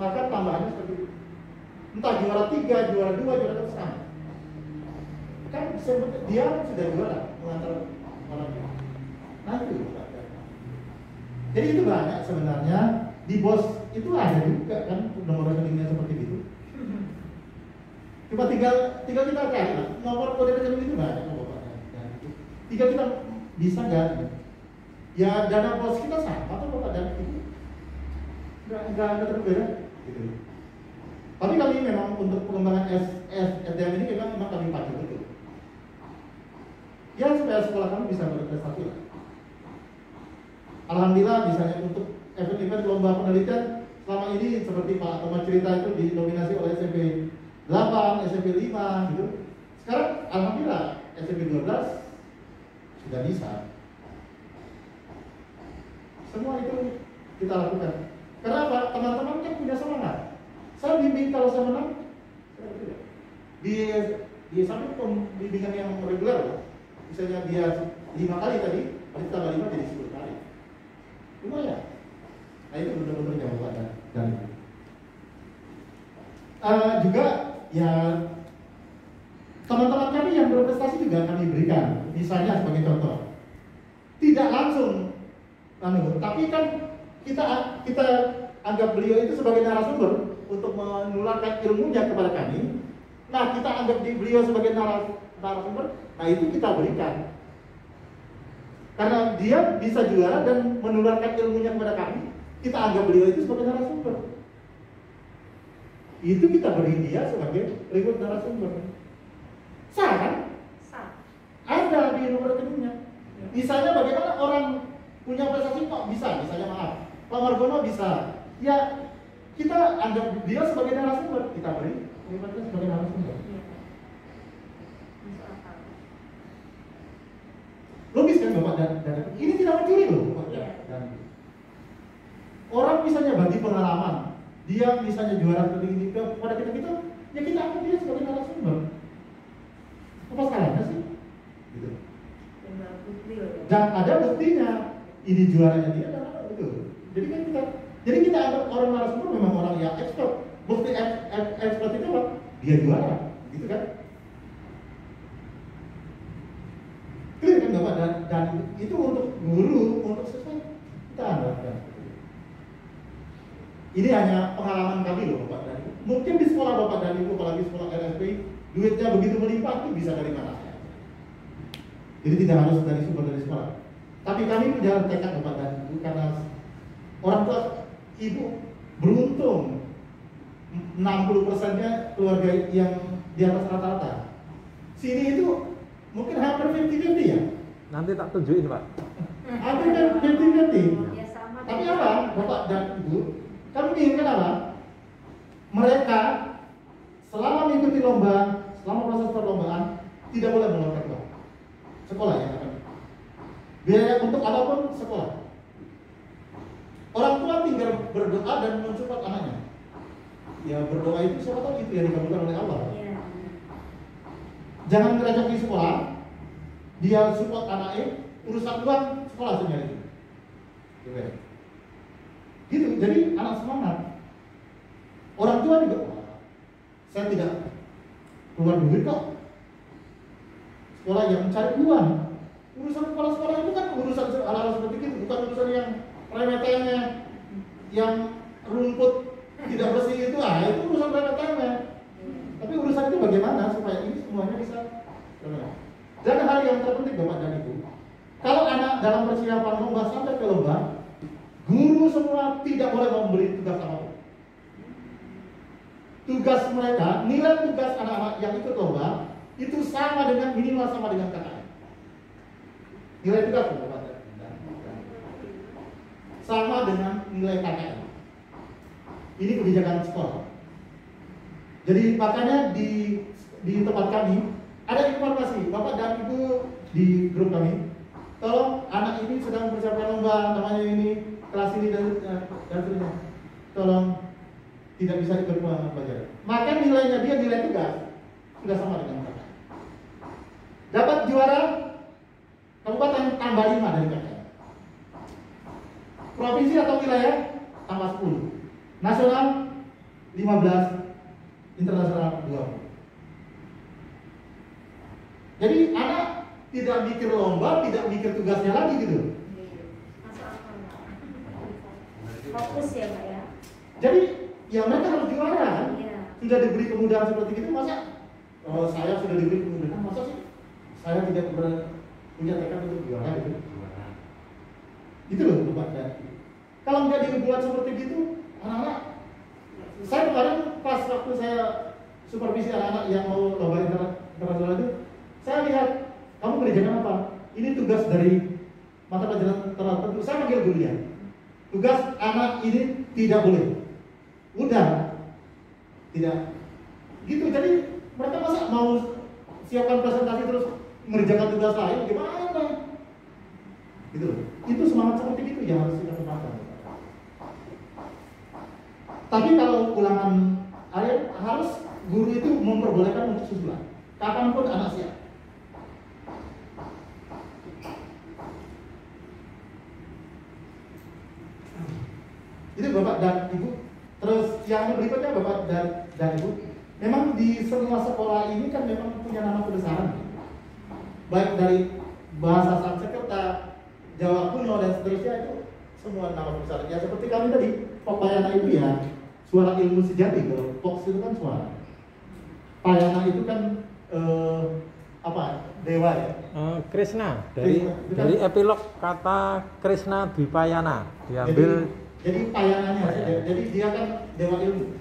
maka tambahannya seperti itu. Entah juara 3, juara 2, juara 1 sama. Kan dia sudah juara mengantar orang lain. Nah itu. Jadi itu banyak sebenarnya di BOS itu ada juga kan nomor rekeningnya seperti itu. Cuma tinggal kita cari nomor kode rekening itu banyak nomornya. Tinggal kita bisa nggak? Ya dana BOS kita sama atau Bapak dan Ibu? Nggak ada berbeda. Gitu. Tapi kami memang untuk pengembangan SDM ini memang kami pakai betul. Ya supaya sekolah kami bisa berprestasi lah. Alhamdulillah misalnya untuk event-event lomba penelitian selama ini seperti Pak Thomas cerita itu didominasi oleh SMP 8, SMP 5 gitu. Sekarang alhamdulillah SMP 12 sudah bisa. Semua itu kita lakukan. Karena apa? Teman-teman kan punya semangat. Saya bimbing kalau saya menang, saya tidak. Di samping pembimbingan yang reguler, misalnya dia 5 kali tadi, nanti tambah 5 jadi 10 kali. Lumayan. Nah itu benar-benar jawaban dan juga ya teman-teman kami yang berprestasi juga kami berikan. Misalnya sebagai contoh, tidak langsung, tapi kan kita anggap beliau itu sebagai narasumber untuk menularkan ilmunya kepada kami. Nah kita anggap beliau sebagai narasumber, nah itu kita berikan. Karena dia bisa juara dan menularkan ilmunya kepada kami, kita anggap beliau itu sebagai narasumber. Itu kita beri dia sebagai reward narasumber. Sah kan? Sah. Ada di nomor rekeningnya. Misalnya bagaimana orang punya prestasi kok bisa, misalnya maaf, Pak Margono bisa. Ya kita anggap dia sebagai narasumber, kita beri rewardnya sebagai narasumber. Logis kan Bapak dan ini tidak mencuri loh Bapak dan orang misalnya bagi pengalaman, dia misalnya juara seperti ini kepada kita, ya kita anggap dia sebagai narasumber. Apa salahnya sih? Gitu. Dan ada buktinya, ini juaranya dia dan itu. Jadi kita anggap orang narasumber memang orang yang expert. Bukti expert itu apa? Dia juara, gitu kan? Clear kan Bapak dan itu untuk guru, untuk siswa kita andalkan. Ini hanya pengalaman kami loh Bapak dan Ibu. Mungkin di sekolah Bapak dan Ibu, apalagi sekolah RSP, duitnya begitu melimpah itu bisa dari mana? Jadi tidak harus dari sumber dari sekolah. Tapi kami punya tekad Bapak dan Ibu karena orang tua Ibu beruntung 60%-nya keluarga yang di atas rata-rata. Sini itu mungkin hampir 50-50 ya. Nanti tak tunjukin Pak. Ada kan ganti-ganti. Ya sama. Tapi apa, Bapak dan Ibu? Kami inginkan apa? Mereka selama mengikuti lomba, selama proses perlombaan tidak boleh mengeluarkan uang. Sekolah ya kan? Biaya untuk apapun sekolah. Orang tua tinggal berdoa dan mensupport anaknya. Ya berdoa itu siapa tahu itu yang dikabulkan oleh Allah. Iya. Jangan ngajak di sekolah, dia support anaknya, urusan uang sekolah saja itu. Gitu, jadi anak semangat. Orang tua juga, saya tidak keluar duit kok. Sekolah yang mencari uang. Urusan sekolah-sekolah itu kan urusan hal-hal seperti itu, bukan urusan yang remeh-temeh, yang rumput tidak bersih itu, itu urusan remeh-temeh. Tapi urusan itu bagaimana supaya ini semuanya bisa. Dan hal yang terpenting Bapak dan Ibu, kalau anak dalam persiapan lomba sampai ke lomba, guru semua tidak boleh memberi tugas apapun. Tugas mereka, nilai tugas anak-anak yang ikut lomba itu sama dengan minimal sama dengan KKN. Nilai tugas Bapak sama dengan nilai KKN. Ini kebijakan sekolah. Jadi makanya di tempat kami ada informasi Bapak dan Ibu di grup kami. Tolong anak ini sedang persiapan lomba, namanya ini kelas ini dan seterusnya. Tolong tidak bisa ikut belajar. Maka nilainya dia nilai tugas sudah sama dengan KKN. Dapat juara kabupaten tambah 5 dari KKN. Provinsi atau wilayah tambah 10. Nasional 15, internasional 20. Jadi anak tidak mikir lomba, tidak mikir tugasnya lagi gitu. Fokus ya Pak ya. Jadi ya mereka harus juara kan? Iya. Sudah diberi kemudahan seperti itu, masa saya sudah diberi kemudahan, masa sih saya tidak punya tekad untuk juara gitu? Itu loh Bapak. Kalau nggak dibuat seperti itu, anak-anak, saya kemarin pas waktu saya supervisi anak-anak yang mau lomba internasional itu, saya lihat kamu mengerjakan apa? Ini tugas dari mata pelajaran tertentu. Saya panggil gurunya. Tugas anak ini tidak boleh. Udah, tidak. Gitu. Jadi mereka masa mau siapkan presentasi terus mengerjakan tugas lain? Gimana? Gitu. Itu semangat seperti itu yang harus kita kembangkan. Tapi kalau ulangan harus guru itu memperbolehkan untuk susulan. Kapanpun anak siap. Itu Bapak dan Ibu. Terus yang berikutnya Bapak dan Ibu, memang di semua sekolah ini kan memang punya nama kebesaran. Baik dari bahasa Sanskerta, Jawa kuno dan seterusnya itu semua nama kebesaran. Ya seperti kami tadi, Payana itu ya suara ilmu sejati. Kalau Fox itu kan suara. Payana itu kan dewa ya. Krishna dari epilog kata Krishna Dwipayana diambil. Jadi payanannya, jadi dia kan dewa ilmu.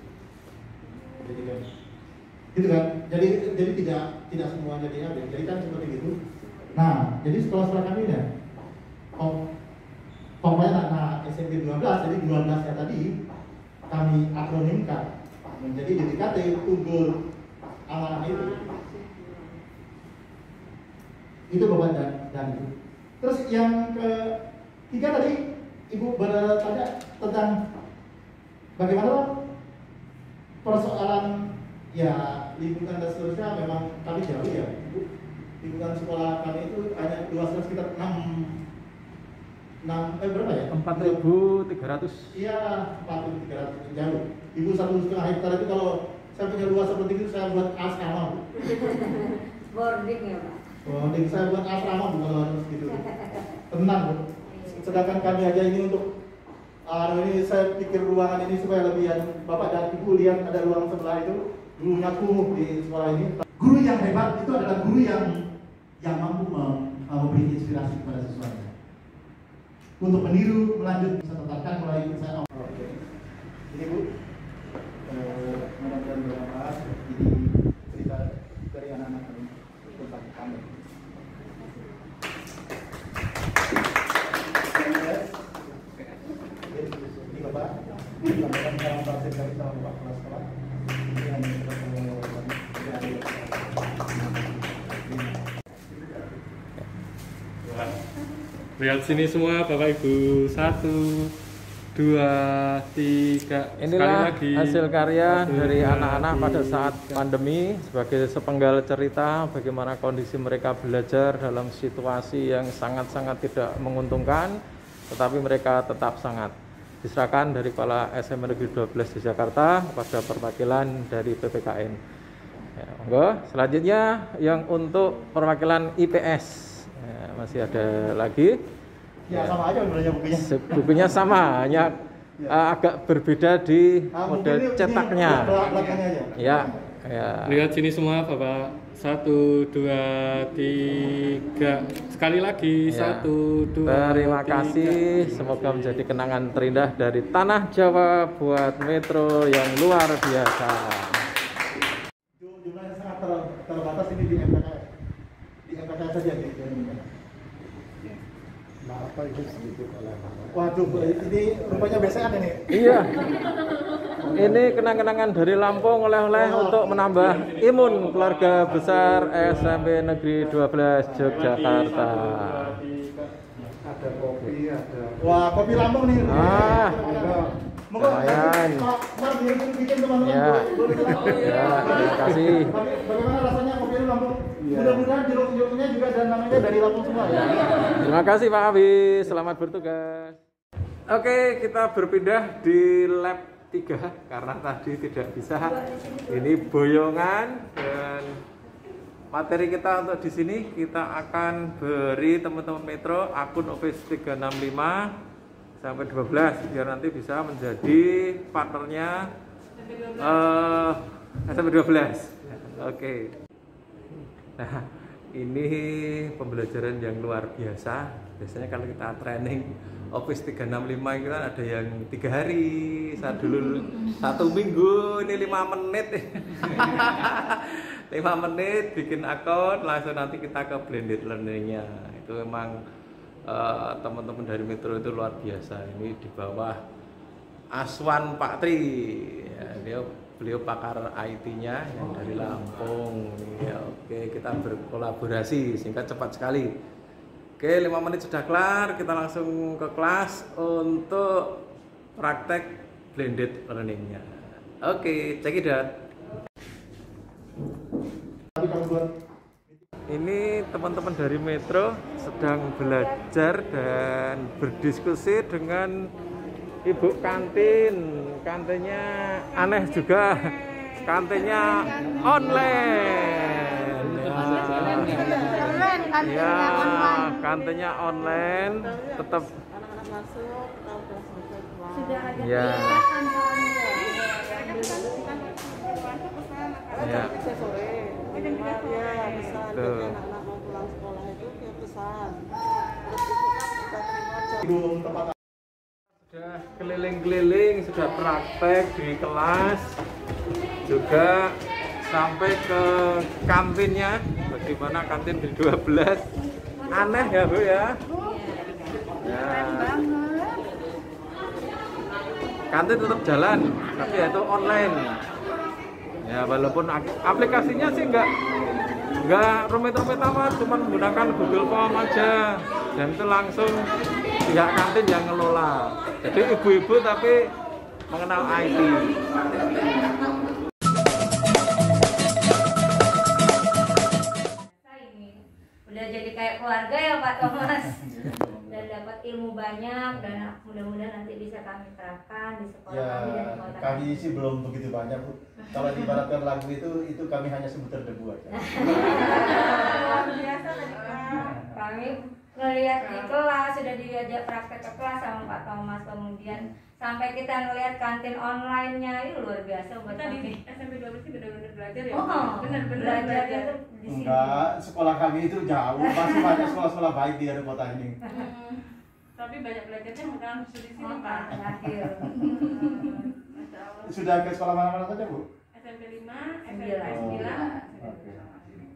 Gitu kan? Jadi tidak semuanya diambil. Jadi kan seperti itu. Nah, jadi sekolah kami ya, pokoknya SMP 12, jadi 12-nya tadi kami akronimkan menjadi DKT Tunggul Amanah itu. Itu Bapak dan Ibu. Terus yang ketiga tadi Ibu bertanya tentang bagaimana persoalan ya lingkungan dan seterusnya. Memang kami jauh ya Ibu. Lingkungan sekolah kami itu hanya luasnya sekitar 4.300. Iya, 4.300 jauh. Ibu 1,5 hektar itu kalau saya punya luas seperti itu saya buat asrama. Boarding ya Pak. Boarding saya buat asrama bukan harus gitu. Tenang Bu. Sedangkan kami aja ini untuk ini saya pikir ruangan ini supaya lebih Bapak dan Ibu lihat ada ruang sebelah itu gurunya kumuh di sekolah ini. Guru yang hebat itu adalah guru yang mampu memberi inspirasi kepada siswanya untuk meniru, melanjut, bisa tetapkan mulai saya. Oke. Ini Bu, mudah-mudahan bermanfaat. Ini cerita dari anak-anak kami tentang kami. bisa buka kelas sekolah. Yang ketemu Lihat sini semua Bapak Ibu. 1, 2, 3. Inilah Sekali lagi. hasil karya 1, dari 2, anak-anak pada 3. saat pandemi sebagai sepenggal cerita bagaimana kondisi mereka belajar dalam situasi yang sangat-sangat tidak menguntungkan, tetapi mereka tetap semangat. Diserahkan dari Kepala SMP Negeri 12 di Jakarta pada perwakilan dari PPKN. Ya, monggo. Selanjutnya yang untuk perwakilan IPS. Ya, masih ada lagi. Ya, sama aja sebenarnya bukunya. Bukunya sama, hanya agak berbeda di model mungkin ini cetaknya. belakangnya aja. Ya, ya. Lihat sini semua Bapak. 1, 2, 3. Sekali lagi. Ya. 1, 2, Terima 3. kasih. Semoga menjadi kenangan terindah dari tanah Jawa buat Metro yang luar biasa. Jumlahnya sangat terbatas ini di MPKS. Di MPKS saja di Indonesia. Maaf Pak, itu sedikit oleh Waduh, ini rupanya BCN ini. Iya. Ini kenang-kenangan dari Lampung oleh-oleh untuk menambah imun keluarga besar SMP Negeri 12 Yogyakarta. Ada kopi, ada. Wah, kopi Lampung nih. Lumayan. Pak Mar bikin teman-teman. Ya. Boleh Ya, terima kasih. Bagaimana rasanya kopi Lampung? Mudah-mudahan jeruk-jeruknya juga dan namanya dari Lampung semua ya. Terima kasih Pak Abi, selamat bertugas. Oke, kita berpindah di lab 3 karena tadi tidak bisa. Ini boyongan dan materi kita untuk di sini kita akan beri teman-teman Metro akun Office 365 sampai 12 biar nanti bisa menjadi partnernya SMP 12. Oke. Nah, ini pembelajaran yang luar biasa. Biasanya kalau kita training Office 365 itu kan ada yang 3 hari, saya dulu 1 minggu, ini 5 menit. 5 menit bikin akun, langsung nanti kita ke blended learning-nya. Itu memang teman-teman dari Metro itu luar biasa. Ini di bawah Aswan Pak Tri. Ya, beliau pakar IT-nya yang dari Lampung. Ya, oke, kita berkolaborasi sehingga cepat sekali. Oke, 5 menit sudah kelar, kita langsung ke kelas untuk praktek blended learning-nya. Oke, check it out. Ini teman-teman dari Metro sedang belajar dan berdiskusi dengan Ibu kantin. Kantinnya aneh juga, kantinnya online. Ya, kantinnya online tetap. Ya. Ya. Tuh. Sudah keliling-keliling, sudah praktek di kelas, juga sampai ke kantinnya. Bagaimana kantin di 12? Aneh ya Bu ya? Ya. Kantin tetap jalan, tapi itu online. Ya walaupun aplikasinya sih nggak rumit-rumit amat, cuma menggunakan Google Form aja, dan itu langsung pihak kantin yang ngelola. Jadi ibu-ibu tapi mengenal IT. Udah jadi kayak keluarga ya Pak Thomas. Dan dapat ilmu banyak dan mudah-mudahan nanti bisa kami terapkan di sekolah kami dan di kota kami sih belum begitu banyak Bu. Kalau diibaratkan lagu itu kami hanya sebutir debu aja. Luar biasa tadi Pak. Kami ngelihat di kelas, sudah diajak praktek ke kelas sama Pak Thomas, kemudian sampai kita ngelihat kantin online-nya, itu luar biasa buat Kita kami. di SMP 12 ini benar-benar belajar ya. Oh, Benar-benar belajarnya tuh di sini. Enggak, sekolah kami itu jauh, masih banyak sekolah-sekolah baik di ada kota ini. Tapi banyak belajarnya bukan di sini Pak. Terakhir. Sudah ke sekolah mana-mana saja Bu? SMP 5, SMP 9.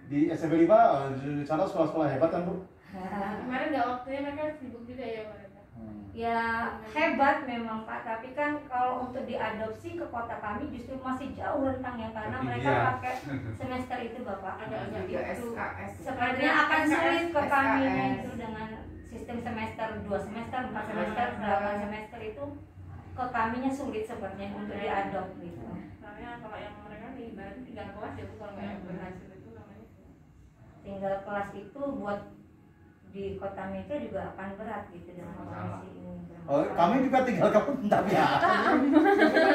Di SMP 5, di sana sekolah-sekolah hebat kan Bu? Kemarin nggak waktunya mereka sibuk juga ya mereka. Ya hebat memang Pak, tapi kan kalau untuk diadopsi ke kota kami justru masih jauh rentangnya karena mereka pakai semester itu Bapak. Itu sepertinya akan sulit ke kami itu dengan sistem semester 2 semester, 4 semester, 8 semester itu ke kaminya sulit sepertinya untuk diadop gitu. Soalnya kalau yang mereka nih baru tinggal kelas ya kalau nggak berhasil itu namanya. Tinggal kelas itu buat di kota Metro juga akan berat gitu dengan kondisi ini. Oh, kami juga tinggal kamu tapi ya.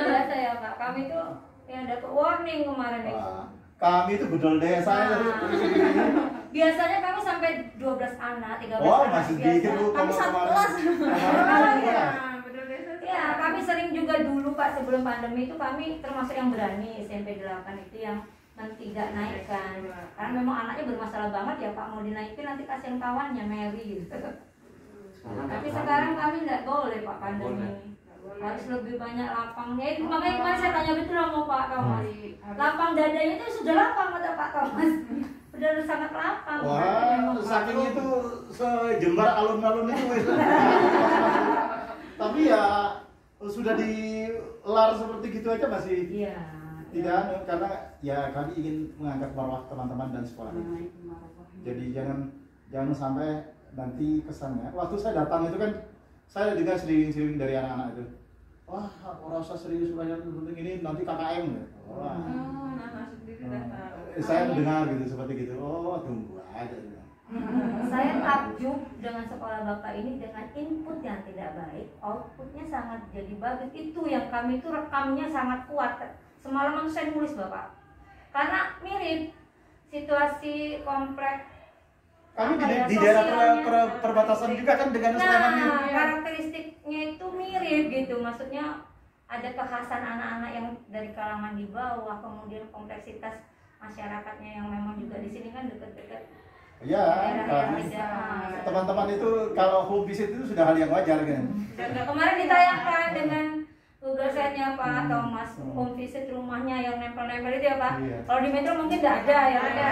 Biasa ya Pak, kami tuh yang dapat warning kemarin itu. Kami itu budal desa. Biasanya kami sampai 12 anak, 13 oh, anak. Masih dikit Bu, kami satu kelas. Ya, kami sering juga dulu Pak sebelum pandemi itu kami termasuk yang berani SMP 8 itu yang tidak naikkan. Karena memang anaknya bermasalah banget ya Pak, mau dinaikin nanti kasihan kawannya Mary gitu. Tapi sekarang kami nggak boleh Pak pandemi ini. Harus lebih banyak lapangnya. Itu makanya kemarin saya tanya betul sama Pak Thomas. Lapang dadanya itu sudah lapang kata Pak Thomas. Sudah sangat lapang. Wah, saking itu sejembar alun-alun itu. Tapi ya sudah dilar seperti gitu aja masih. Iya. Tidak, karena ya kami ingin mengangkat marwah teman-teman dan sekolah. Jadi jangan sampai nanti kesannya. Waktu saya datang itu kan saya juga sering dari anak-anak itu. Wah, orang usah serius banyak penting ini nanti KKM ya. Wah. Saya mendengar gitu seperti gitu. Oh, tunggu aja. Saya takjub dengan sekolah Bapak ini dengan input yang tidak baik, outputnya sangat jadi bagus. Itu yang kami itu rekamnya sangat kuat. Semalam saya nulis Bapak. Karena mirip situasi komplek. Kami di daerah perbatasan juga kan dengan Sleman ini. Karakteristiknya itu mirip gitu. Maksudnya ada kekhasan anak-anak yang dari kalangan di bawah, kemudian kompleksitas masyarakatnya yang memang juga di sini kan dekat-dekat. Ya, teman-teman itu kalau home visit itu sudah hal yang wajar kan. Kemarin ditayangkan dengan tugasannya Pak Thomas, home visit rumahnya yang nempel-nempel itu ya Pak. Kalau di Metro mungkin tidak ada ya ada.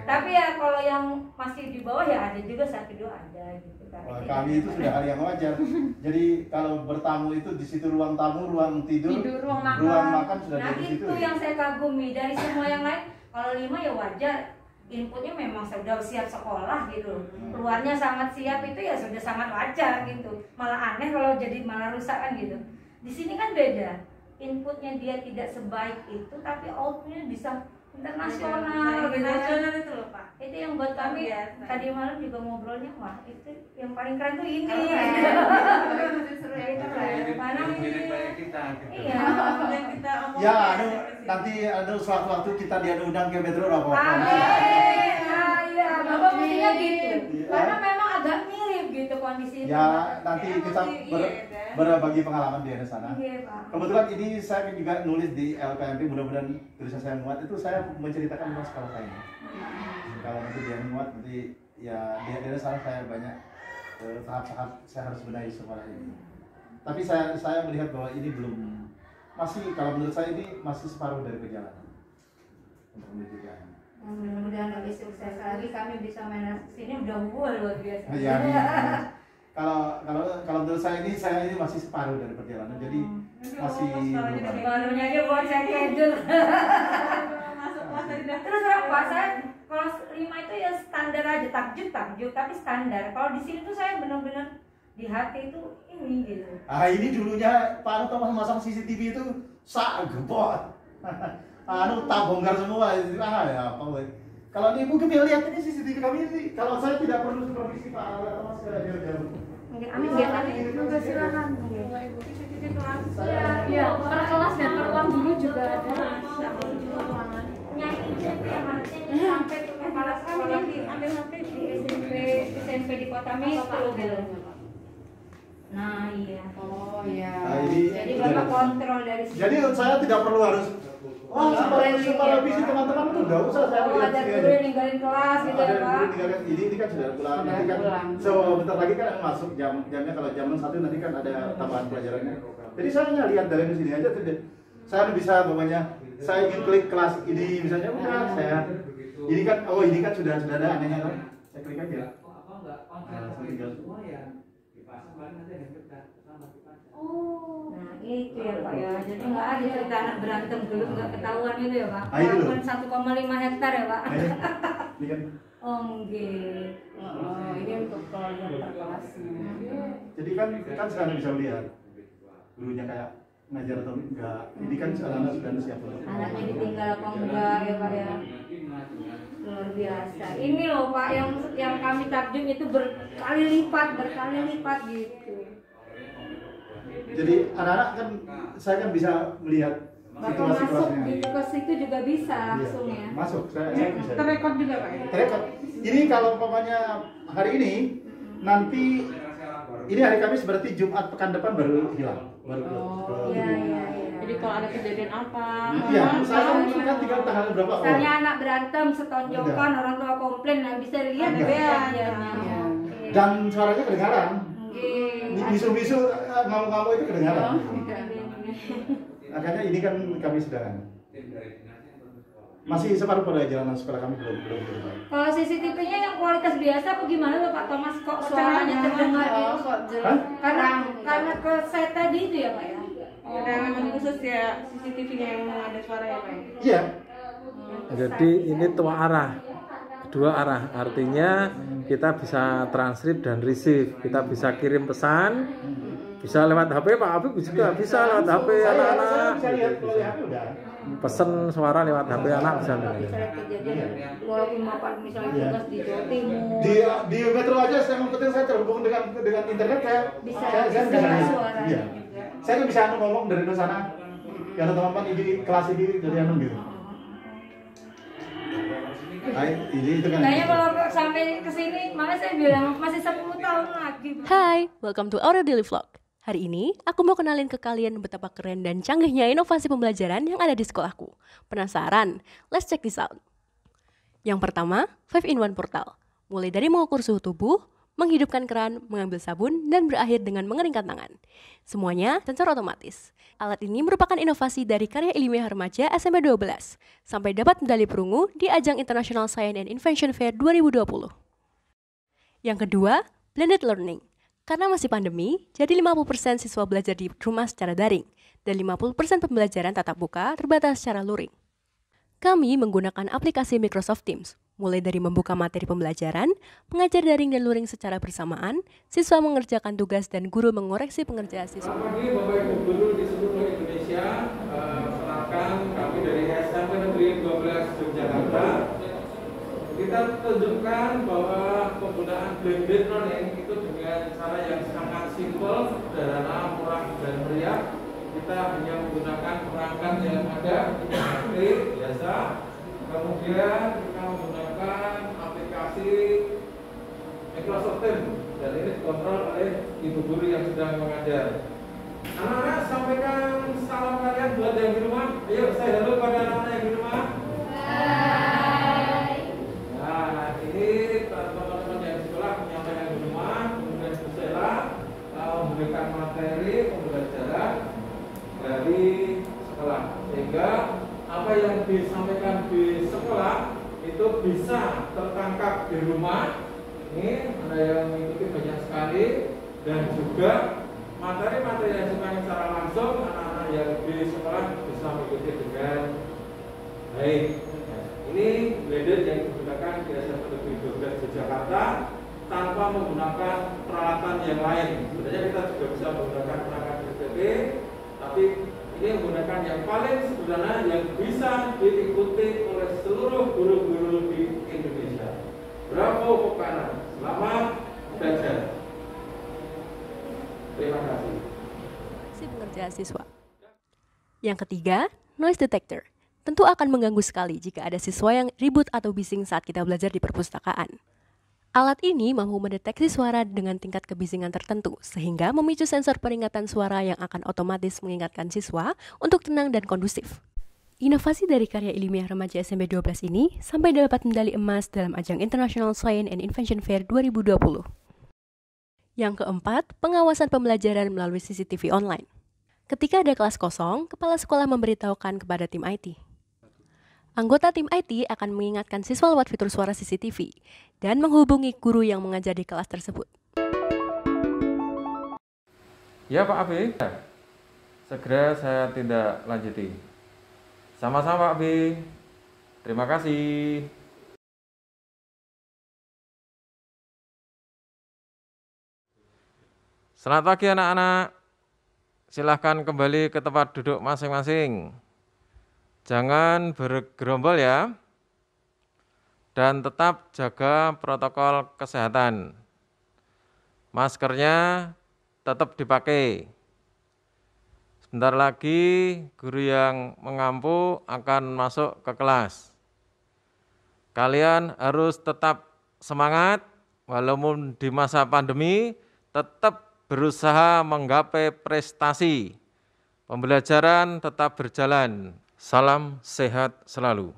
Tapi ya kalau yang masih di bawah ya ada juga, satu dua ada gitu. Wah, kami itu sudah hal yang wajar. Jadi kalau bertamu itu di situ ruang tamu, ruang tidur, ruang makan sudah nah, di situ. Itu yang saya kagumi dari semua yang lain. Kalau 5 ya wajar. Inputnya memang sudah siap sekolah gitu. Keluarnya sangat siap itu ya sudah sangat wajar gitu. Malah aneh kalau jadi malah rusak kan gitu. Di sini kan beda. Inputnya dia tidak sebaik itu tapi outputnya bisa internasional gitu. Internasional itu loh Pak. Itu yang buat kami tadi malam juga ngobrolnya, wah itu yang paling keren tuh ini. Karena iya. Ya, nanti suatu waktu kita diundang ke Metro apa? Nah, iya, Bapak mestinya gitu. Karena memang agak mirip gitu kondisi itu. Ya, nanti kita berbagi pengalaman di sana. Kebetulan ini saya juga nulis di LKMP, mudah-mudahan tulisan saya muat itu saya menceritakan tentang sekolah saya. Kalau nanti dia muat, nanti ya di sana saya banyak tahap-tahap saya harus benahi sekolah ini. Tapi saya melihat bahwa ini belum masih, kalau menurut saya ini masih separuh dari perjalanan untuk menuju ke sana. Mudah-mudahan lebih sukses lagi, kami bisa main sini udah luar biasa. Ya, kalau menurut saya ini masih separuh dari perjalanan, jadi masih barunya aja buat saya schedule. Masuk kelas dari Terus Pak, saya kelas 5 itu ya standar aja, takjub tapi standar. Kalau di sini tuh saya benar-benar di hati itu ini gitu. Ini dulunya Pak Thomas masang CCTV itu gempot. Tak bongkar semua itu ya apa weh. Kalau ibu kita lihat ini CCTV kami ini, kalau saya tidak perlu supervisi Pak Thomas jauh-jauh. Amin ya Pak. Semoga silakan. Iya, per kelas dan per ruang guru juga ada. Nyanyi sampai kepala sekolah ambil HP di SMP di Kota Metro gitu. Nah iya. Oh iya. Jadi Bapak kontrol dari sini. Jadi saya tidak perlu harus supervisi teman-teman itu enggak usah saya lihat ada guru yang ninggalin kelas gitu ya Pak. Ini kan sudah pulang, nanti kan sebentar lagi kan masuk jamnya, kalau jam 1 nanti kan ada tambahan pelajarannya. Jadi saya hanya lihat dari sini aja saya bisa pokoknya saya ingin klik kelas ini misalnya udah saya ini kan sudah ada anehnya kan. Saya klik aja. Saya tinggal Nah itu ya Pak ya, jadi nggak ada cerita anak berantem dulu nggak ketahuan itu ya Pak. Itu loh. Walaupun 1,5 hektar ya Pak. Ini kan. Oh enggak. Oh ini untuk keluarga per kelasnya. Jadi kan sekarang bisa lihat gurunya kayak ngajar atau enggak. Ini kan anak sudah siap. Anaknya ditinggal apa enggak ya Pak ya. Luar biasa. Ini loh Pak yang kami takjub itu berkali lipat gitu. Jadi anak-anak kan saya kan bisa melihat Bapak masuk di kelas itu juga bisa langsung ya. Masuk, saya bisa. Terekod juga Pak ya? Terekod. Ini kalau umpamanya hari ini nanti ini hari Kamis berarti Jumat pekan depan baru hilang. Iya. Jadi kalau ada kejadian apa? Iya, saya kan tinggal tanggal berapa? Misalnya anak berantem, setonjokan, orang tua komplain, nah bisa lihat ya. Dan suaranya kedengaran. Bisu-bisu ngamuk-ngamuk itu kedengaran. Makanya ini kan kami sedang masih separuh pada jalanan sekolah kami belum. Kalau CCTV-nya yang kualitas biasa apa gimana Pak Thomas kok suaranya terdengar gitu? Karena ke saya tadi itu ya Pak ya. Ada memang khusus ya CCTV-nya yang ada suara ya Pak. Iya. Jadi ini dua arah, artinya kita bisa transkrip dan receive, kita bisa kirim pesan, bisa lewat HP, Pak Habib juga bisa lewat HP anak-anak. Pesen suara lewat HP anak bisa. Walaupun Bapak misalnya tugas di Jawa Timur. Di Metro aja saya penting saya terhubung dengan internet saya bisa suara. Iya. Saya bisa ngomong dari sana. Karena teman-teman ini kelas ini dari gitu. Kayaknya kalau sampai ke sini, malah saya bilang masih 10 tahun lagi. Hai, welcome to our daily vlog. Hari ini, aku mau kenalin ke kalian betapa keren dan canggihnya inovasi pembelajaran yang ada di sekolahku. Penasaran? Let's check this out. Yang pertama, 5-in-1 portal. Mulai dari mengukur suhu tubuh, menghidupkan keran, mengambil sabun, dan berakhir dengan mengeringkan tangan. Semuanya sensor otomatis. Alat ini merupakan inovasi dari karya ilmiah remaja SMP 12, sampai dapat medali perunggu di ajang International Science and Invention Fair 2020. Yang kedua, blended learning. Karena masih pandemi, jadi 50% siswa belajar di rumah secara daring, dan 50% pembelajaran tatap muka terbatas secara luring. Kami menggunakan aplikasi Microsoft Teams, mulai dari membuka materi pembelajaran, mengajar daring dan luring secara bersamaan, siswa mengerjakan tugas dan guru mengoreksi pengerjaan siswa. Selamat pagi Bapak Ibu Guru di seluruh Indonesia. Perkenalkan kami dari SMP Negeri 12 Yogyakarta. Kita tunjukkan bahwa penggunaan blended learning itu dengan cara yang sangat simpel, sederhana, murah dan meriah. Kita hanya menggunakan perangkat yang ada, seperti biasa. Kemudian kita menggunakan aplikasi Microsoft Teams dan ini dikontrol oleh ibu guru yang sedang mengajar. Anak-anak, sampaikan salam kalian buat yang di rumah. Ayo, saya halo pada anak-anak yang di rumah. Hai. Nah, ini teman-teman yang di sekolah menyampaikan di rumah, kemudian Susela memberikan materi pembelajaran dari sekolah, sehingga apa yang disampaikan di sekolah itu bisa tertangkap di rumah. Ini ada yang mengikuti banyak sekali, dan juga materi-materi yang disampaikan secara langsung anak-anak yang di sekolah bisa mengikuti dengan baik. Ini blended yang digunakan di SMP Negeri 12 Yogyakarta tanpa menggunakan peralatan yang lain. Sebenarnya kita juga bisa menggunakan perangkat PPT, tapi ini menggunakan yang paling sederhana yang bisa diikuti oleh seluruh guru-guru di Indonesia. Bravo Pokana, selamat belajar. Terima kasih. Pengerjaan siswa. Yang ketiga, noise detector. Tentu akan mengganggu sekali jika ada siswa yang ribut atau bising saat kita belajar di perpustakaan. Alat ini mampu mendeteksi suara dengan tingkat kebisingan tertentu, sehingga memicu sensor peringatan suara yang akan otomatis mengingatkan siswa untuk tenang dan kondusif. Inovasi dari karya ilmiah remaja SMP 12 ini sampai dapat medali emas dalam ajang International Science and Invention Fair 2020. Yang keempat, pengawasan pembelajaran melalui CCTV online. Ketika ada kelas kosong, kepala sekolah memberitahukan kepada tim IT. Anggota tim IT akan mengingatkan siswa lewat fitur suara CCTV dan menghubungi guru yang mengajar di kelas tersebut. Ya Pak Abi, segera saya tindak lanjuti. Sama-sama Pak Abi. Terima kasih. Selamat pagi anak-anak. Silahkan kembali ke tempat duduk masing-masing. Jangan bergerombol ya. Dan tetap jaga protokol kesehatan. Maskernya tetap dipakai. Sebentar lagi guru yang mengampu akan masuk ke kelas. Kalian harus tetap semangat walaupun di masa pandemi, tetap berusaha menggapai prestasi. Pembelajaran tetap berjalan. Salam sehat selalu.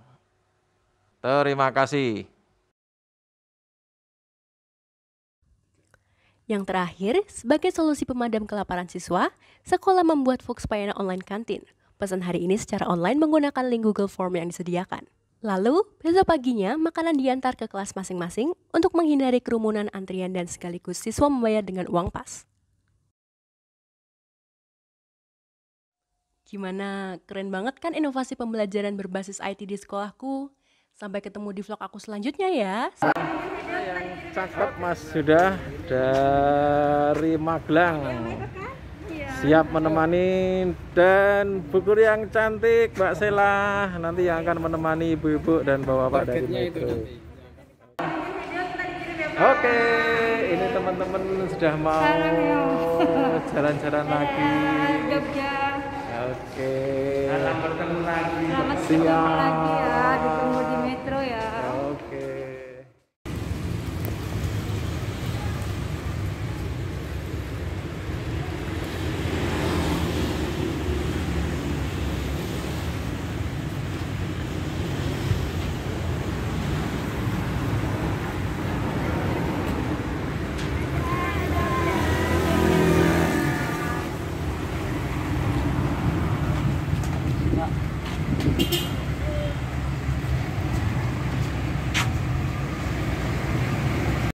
Terima kasih. Yang terakhir, sebagai solusi pemadam kelaparan siswa, sekolah membuat Fox Payana Online Kantin. Pesan hari ini secara online menggunakan link Google Form yang disediakan. Lalu, besok paginya makanan diantar ke kelas masing-masing untuk menghindari kerumunan antrian dan sekaligus siswa membayar dengan uang pas. Gimana? Keren banget kan inovasi pembelajaran berbasis IT di sekolahku? Sampai ketemu di vlog aku selanjutnya ya. Yang cakep Mas sudah dari Magelang. Siap menemani, dan Bu Guru yang cantik Mbak Sela nanti yang akan menemani ibu-ibu dan bapak-bapak dari Metro. Oke, ini teman-teman sudah mau jalan-jalan lagi. Oke. Selamat bertemu lagi. Selamat bertemu lagi ya.